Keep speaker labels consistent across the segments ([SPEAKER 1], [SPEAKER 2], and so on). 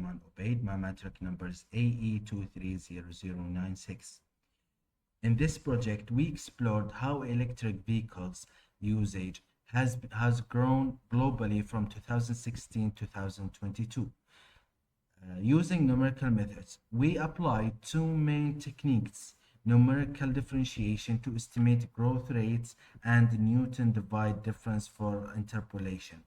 [SPEAKER 1] Abdurrahman Obaid. My matric number is AE230096. In this project, we explored how electric vehicles usage has grown globally from 2016 to 2022. Using numerical methods, we applied two main techniques: numerical differentiation to estimate growth rates and Newton divide difference for interpolation.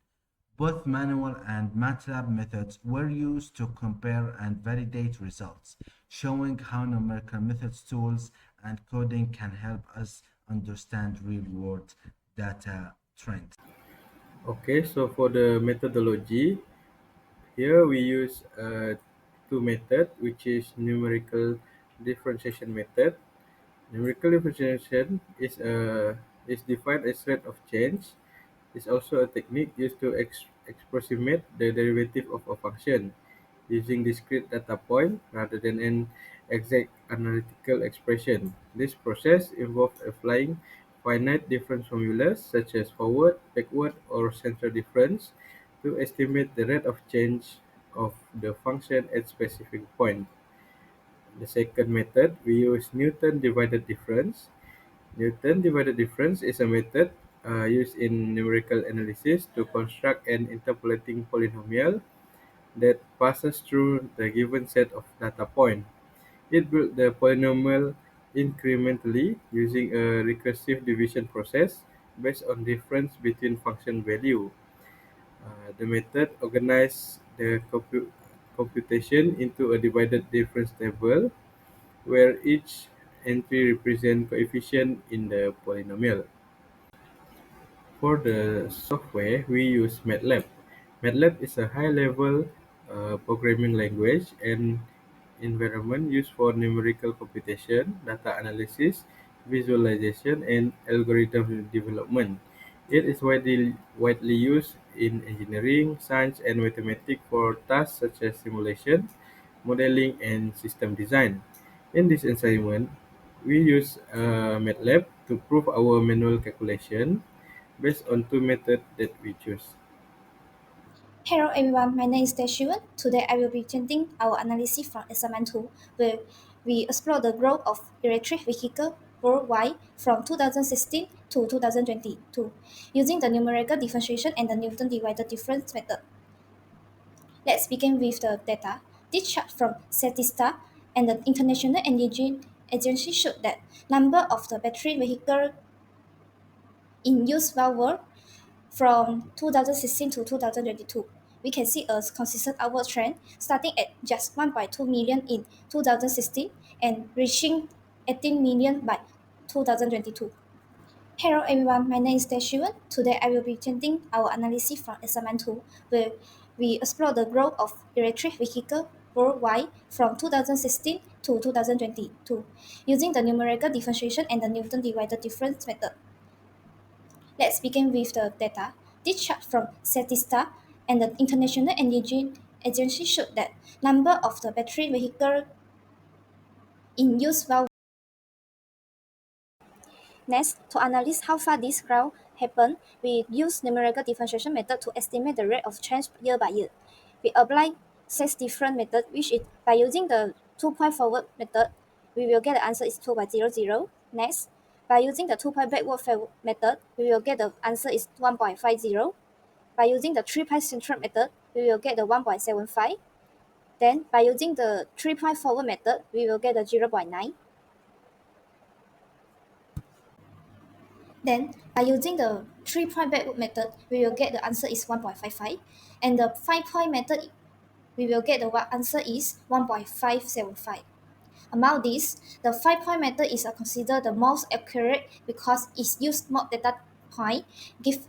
[SPEAKER 1] Both manual and MATLAB methods were used to compare and validate results, showing how numerical methods, tools, and coding can help us understand real-world data trends.
[SPEAKER 2] Okay, so for the methodology, here we use two method, which is numerical differentiation method. Numerical differentiation is defined as rate of change. It's also a technique used to approximate the derivative of a function using discrete data point rather than an exact analytical expression. This process involves applying finite difference formulas such as forward, backward, or center difference to estimate the rate of change of the function at specific point. The second method, we use Newton divided difference. Newton divided difference is a method used in numerical analysis to construct an interpolating polynomial that passes through the given set of data points. It built the polynomial incrementally using a recursive division process based on difference between function value. The method organizes the computation into a divided difference table where each entry represents coefficient in the polynomial. For the software, we use MATLAB. MATLAB is a high-level programming language and environment used for numerical computation, data analysis, visualization, and algorithm development. It is widely used in engineering, science, and mathematics for tasks such as simulation, modeling, and system design. In this assignment, we use MATLAB to prove our manual calculation based on two methods that we choose.
[SPEAKER 3] Hello everyone, my name is Dashiwan. Today I will be presenting our analysis from assignment 2, where we explore the growth of electric vehicle worldwide from 2016 to 2022 using the numerical differentiation and the Newton divided difference method. Let's begin with the data. This chart from Statista and the International Energy Agency showed that number of the battery vehicle in use worldwide from 2016 to 2022, we can see a consistent upward trend starting at just 1.2 million in 2016 and reaching 18 million by 2022. Hello everyone, my name is Dashiwan. Today I will be presenting our analysis from assignment 2, where we explore the growth of electric vehicle worldwide from 2016 to 2022 using the numerical differentiation and the Newton divided difference method. Let's begin with the data. This chart from Statista and the International Energy Agency showed that number of the battery vehicle in use worldwide. Next, to analyze how far this growth happened, we use numerical differentiation method to estimate the rate of change year by year. We apply 6 different methods, which is by using the 2-point forward method, we will get the answer is 2.00. Next, by using the 2-point backward method, we will get the answer is 1.50. By using the 3-point central method, we will get the 1.75. Then, by using the 3-point forward method, we will get the 0.9. Then, by using the 3-point backward method, we will get the answer is 1.55. And the 5-point method, we will get the answer is 1.575. Among these, the 5-point method is considered the most accurate because it uses more data point, give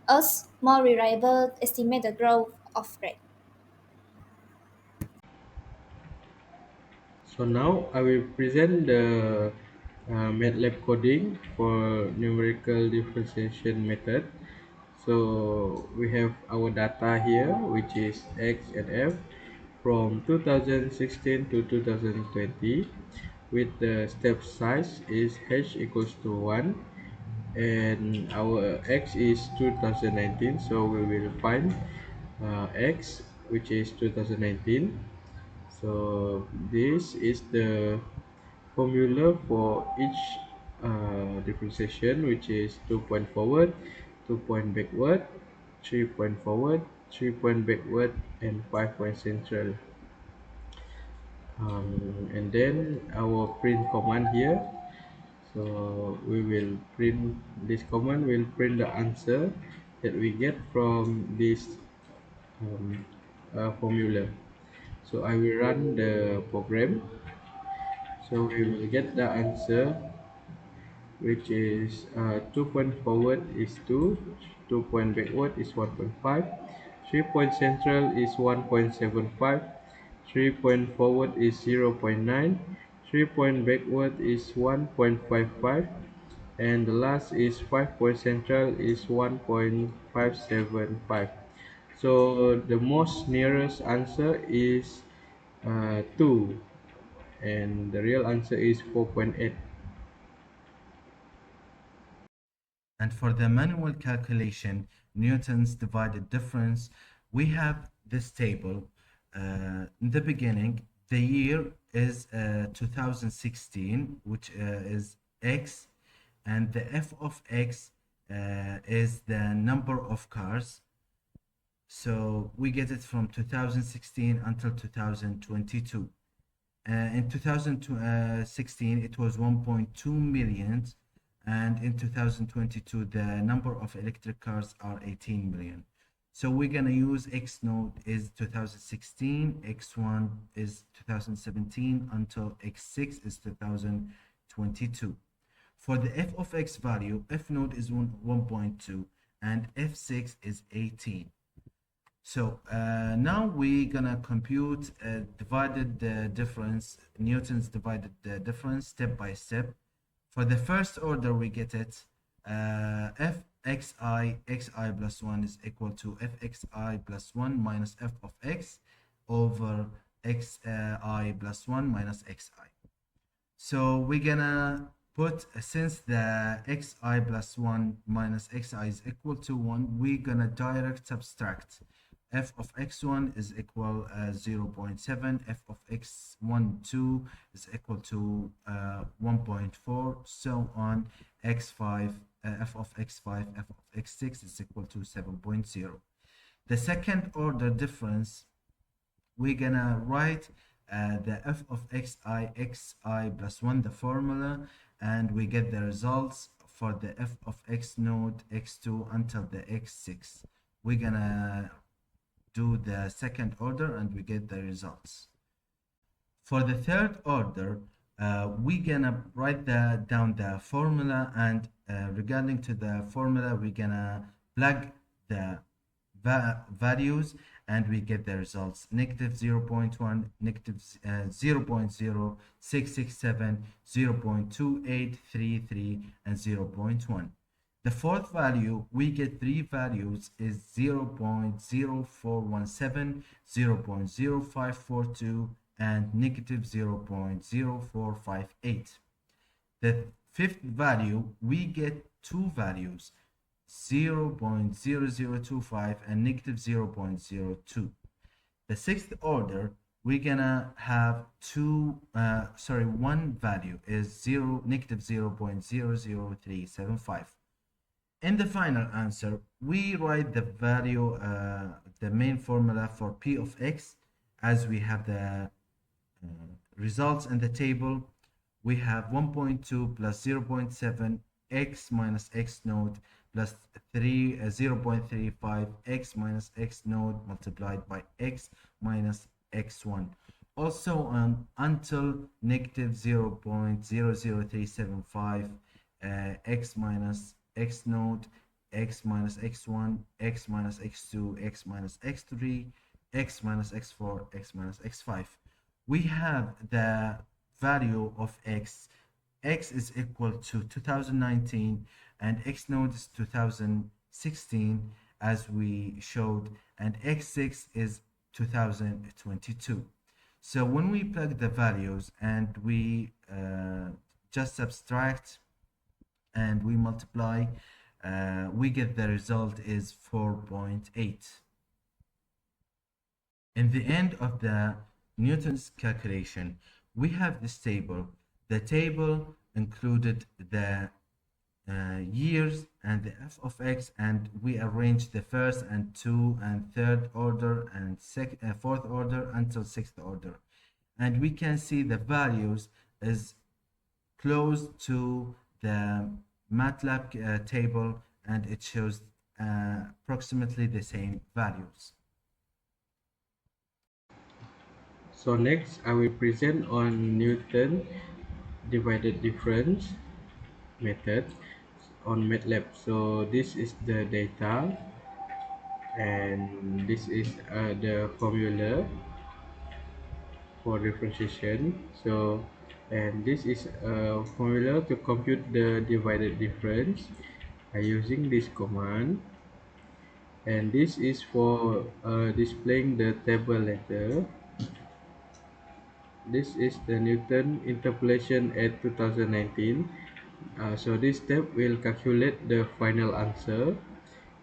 [SPEAKER 3] us more reliable estimate the growth of rate.
[SPEAKER 2] So now I will present the MATLAB coding for numerical differentiation method. So we have our data here, which is X and F from 2016 to 2020 with the step size is H equals to 1 and our X is 2019, so we will find X which is 2019. So this is the formula for each differentiation, which is 2 point forward, 2 point backward, 3 point forward, 3 point backward, and 5 point central. And then our print command here. So we will print this command will print the answer that we get from this um, formula. So I will run the program. So we will get the answer, which is 2 point forward is 2, 2 point backward is 1.5, 3 point central is 1.75, 3 point forward is 0.9, 3 point backward is 1.55, and the last is 5 point central is 1.575. So the most nearest answer is 2, and the real answer is 4.8.
[SPEAKER 1] And for the manual calculation, Newton's divided difference, we have this table. In the beginning, the year is 2016, which is x, and the f of x is the number of cars. So we get it from 2016 until 2022. In 2016, it was 1.2 million, and in 2022, the number of electric cars are 18 million. So we're gonna use X node is 2016, X1 is 2017 until X6 is 2022. For the f of x value, f node is 1.2 and f6 is 18. So now we're gonna compute divided the difference, Newton's divided the difference step by step. For the first order, we get it fxi xi plus 1 is equal to fxi plus 1 minus f of x over xi plus 1 minus xi. So we're gonna put, since the xi plus 1 minus xi is equal to 1, we're gonna direct subtract. F of x1 is equal 0.7, f of x1 2 is equal to 1.4, so on. X5, f of x5, f of x6 is equal to 7.0. The second order difference, we're gonna write the f of xi plus 1, the formula, and we get the results for the f of x node x2 until the x6. We're gonna do the second order and we get the results. For the third order, we're gonna write down the formula, and regarding to the formula, we're gonna plug the values and we get the results: negative 0.1, negative 0.0667, 0.2833, and 0.1. The fourth value, we get three values, is 0.0417, 0.0542, and negative 0.0458. The fifth value, we get two values, 0.0025 and negative 0.02. The sixth order, we're gonna have one value is negative 0.00375. In the final answer, we write the value, the main formula for P of x, as we have the results in the table. We have 1.2 plus 0.7 x minus x node plus 0.35 x minus x node multiplied by x minus x1. Also until negative 0.00375 x minus x node, x minus x1, x minus x2, x minus x3, x minus x4, x minus x5. We have the value of x. X is equal to 2019 and x node is 2016 as we showed, and x6 is 2022. So when we plug the values and we just subtract and we multiply, we get the result is 4.8. In the end of the Newton's calculation, we have this table. The table included the years and the f of x, and we arrange the first and two and third order and fourth order until sixth order. And we can see the values is close to the MATLAB table, and it shows approximately the same values.
[SPEAKER 2] So next I will present on Newton divided difference method on MATLAB. So this is the data, and this is the formula for differentiation. So, and this is a formula to compute the divided difference by using this command. And this is for displaying the table letter. This is the Newton interpolation at 2019. So this step will calculate the final answer,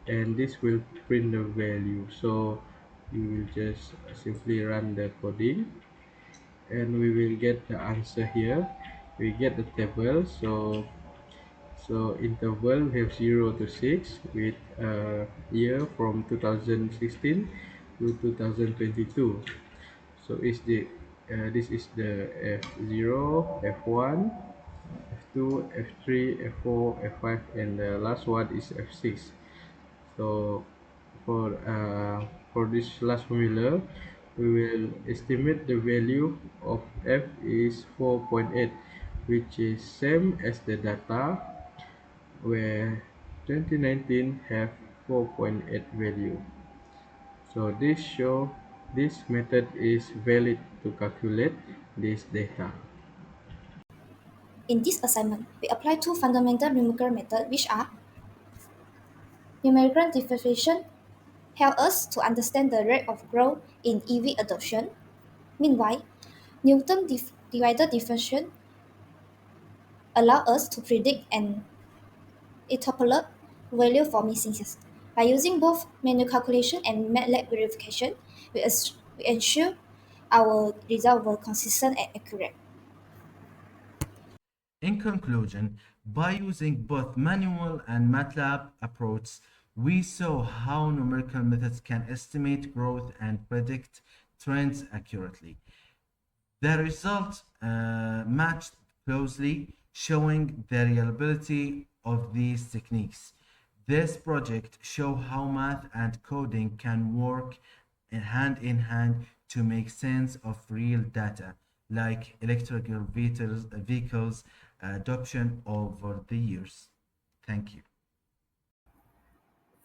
[SPEAKER 2] and this will print the value. So you will just simply run the coding, and we will get the answer here. We get the table. So interval we have 0 to 6 with year from 2016 to 2022. So is the this is the F0, F1, F2, F3, F4, F5, and the last one is F6. So for this last formula, we will estimate the value of f is 4.8, which is same as the data where 2019 have 4.8 value. So this method is valid to calculate this data.
[SPEAKER 3] In this assignment, we apply two fundamental numerical methods which are numerical differentiation help us to understand the rate of growth in EV adoption. Meanwhile, divided differentiation allow us to predict an interpolate value for missing years. By using both manual calculation and MATLAB verification, we ensure our results were consistent and accurate.
[SPEAKER 1] In conclusion, by using both manual and MATLAB approaches, we saw how numerical methods can estimate growth and predict trends accurately. The results matched closely, showing the reliability of these techniques. This project shows how math and coding can work in hand to make sense of real data, like electrical vehicles adoption over the years. Thank you.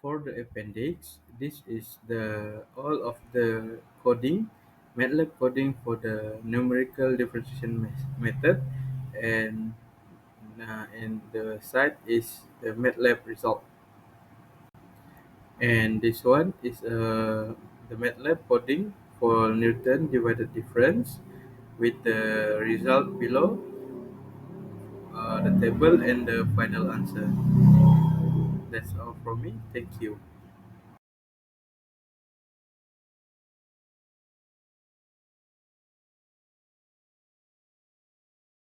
[SPEAKER 2] For the appendix, this is the all of the coding, MATLAB coding for the numerical differentiation method, and the site is the MATLAB result. And this one is the MATLAB coding for Newton divided difference with the result below, the table and the final answer. That's all from me. Thank you.